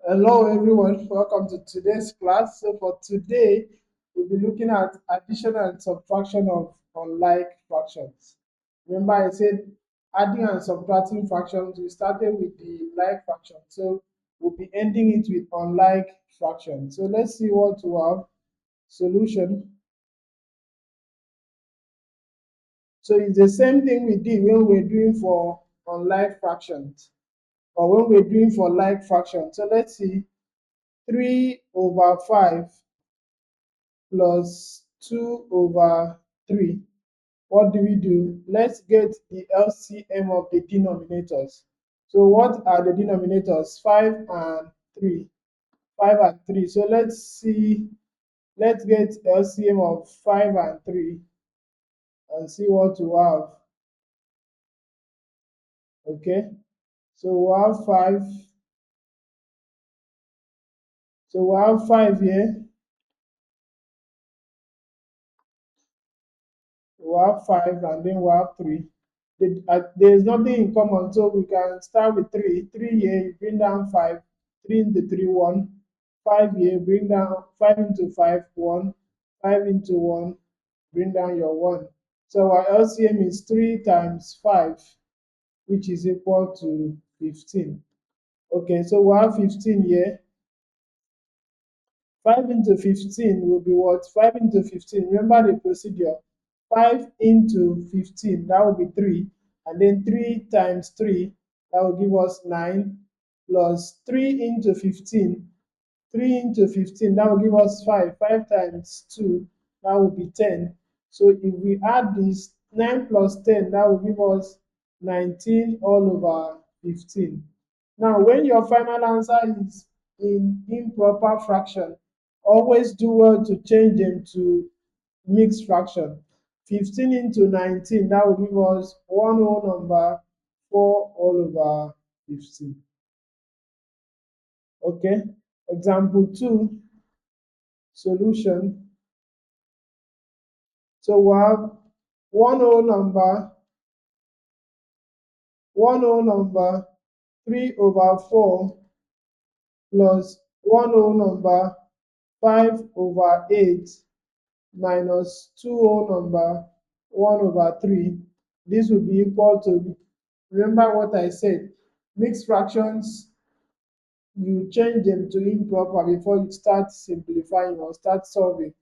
Hello everyone, welcome to today's class. So for today, we'll be looking at addition and subtraction of unlike fractions. Remember I said adding and subtracting fractions, we started with the like fraction. So we'll be ending it with unlike fraction. So let's see what we have. Solution. So it's the same thing we did when we're doing for unlike fractions or when we're doing for like fractions. So let's see 3 over 5 plus 2 over 3. What do we do? Let's get the LCM of the denominators. So what are the denominators? 5 and 3. 5 and 3. So let's get LCM of 5 and 3 and see what we have. Okay. So we have 5. So we have 5 here. We have 5 and then we have 3. There is nothing in common, so we can start with 3. 3 here, you bring down 5. 3 into 3, 1. 5 here, bring down 5 into 5, 1. 5 into 1, bring down your 1. So our LCM is 3 times 5, which is equal to 15. Okay, so we have 15 here. 5 into 15 will be what? 5 into 15. Remember the procedure. 5 into 15, that will be 3. And then 3 times 3, that will give us 9. Plus 3 into 15. 3 into 15, that will give us 5. 5 times 2, that will be 10. So if we add this, 9 plus 10, that will give us 19 all over 15. Now, when your final answer is in improper fraction, always do well to change them to mixed fraction. 15 into 19, that will give us one whole number, 4 all over 15. Okay, example 2, solution. So we have one whole number, 3 over 4 plus one whole number, 5 over 8 minus 2 whole number, 1 over 3. This will be equal to, remember what I said, mixed fractions, you change them to improper before you start simplifying or start solving.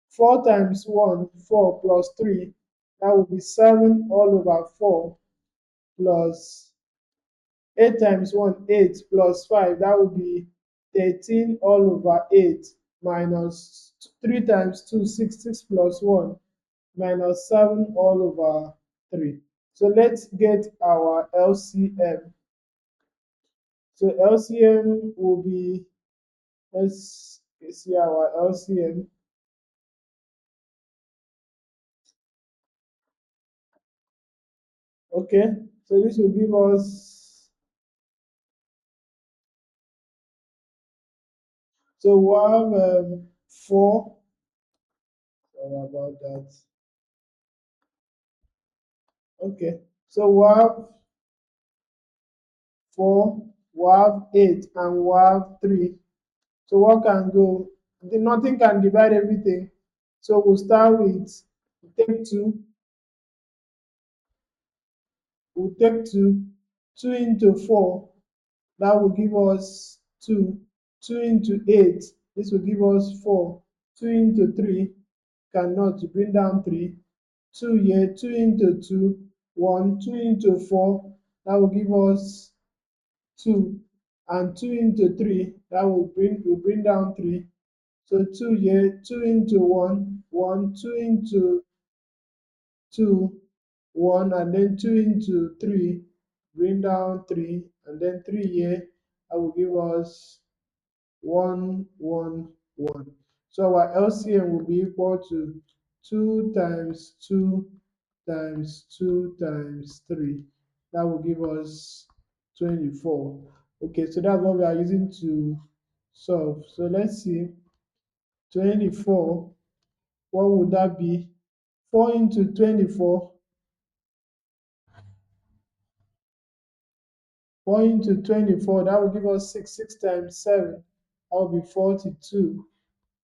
4 times 1, 4 plus 3, that will be 7 all over 4 plus 8 times 1, 8 plus 5, that will be 13 all over 8 minus 3 times 2, 6, 6 plus 1 minus 7 all over 3. So let's get our LCM. So LCM will be, let's see our LCM. Okay, so this will give us, so we have 4. Sorry about that. Okay, so we have 4, we have 8, and we have 3. So what can go? Nothing can divide everything. So we'll start with, take 2. We'll take 2. 2 into 4, that will give us 2. 2 into 8, this will give us 4. 2 into 3, cannot, bring down 3. 2 here, 2 into 2, 1. 2 into 4, that will give us 2. And 2 into 3, that will bring down 3. So 2 here, 2 into 1, 1. 2 into 2, 1. And then 2 into 3, bring down 3. And then 3 here, that will give us 1, 1, 1. So our LCM will be equal to 2 times 2 times 2 times 3. That will give us 24. Okay, so that's what we are using to solve. So let's see. 24, what would that be? 4 into 24. 4 into 24, that will give us 6. 6 times 7, that will be 42,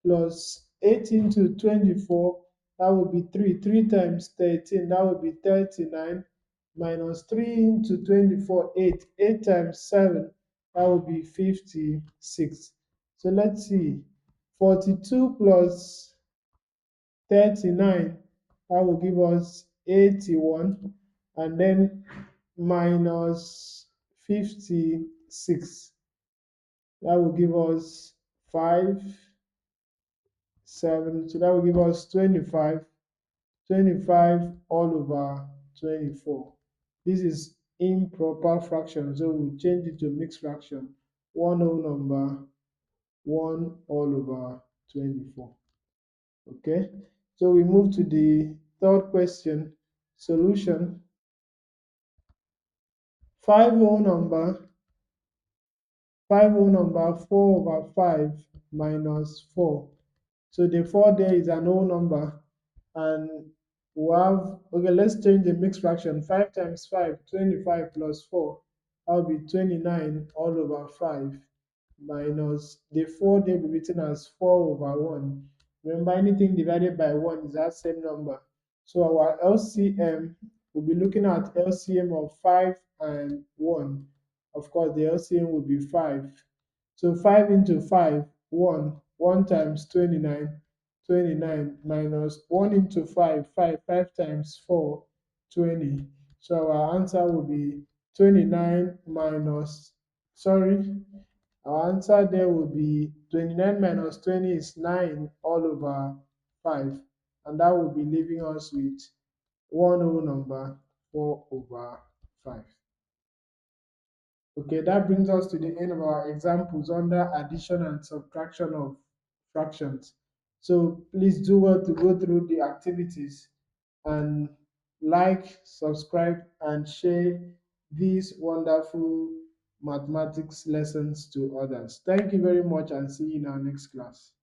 plus 8 into 24, that will be 3. 3 times 13, that will be 39, minus 3 into 24, 8. 8 times 7, that will be 56. So let's see, 42 plus 39, that will give us 81, and then minus 56, that will give us 5, 7, so that will give us 25. 25 all over 24. This is improper fraction, so we'll change it to mixed fraction. One whole number, 1 all over 24. Okay, so we move to the third question. Solution: 5 whole number, 4 over 5 minus 4. So the 4 there is an whole number, and we have, okay, let's change the mixed fraction. 5 times 5, 25, plus 4, that will be 29 all over 5, minus the 4 there will be written as 4 over 1. Remember, anything divided by 1 is that same number. So our LCM, we'll be looking at LCM of 5 and 1. Of course, the LCM will be 5. So 5 into 5, 1. 1 times 29, 29, minus 1 into 5, 5. 5 times 4, 20. So our answer will be 29 minus, sorry, our answer there will be 29 minus 20 is 9 all over 5. And that will be leaving us with one whole number, 4 over 5. Okay, that brings us to the end of our examples under addition and subtraction of fractions. So please do well to go through the activities and like, subscribe, and share these wonderful mathematics lessons to others. Thank you very much, and see you in our next class.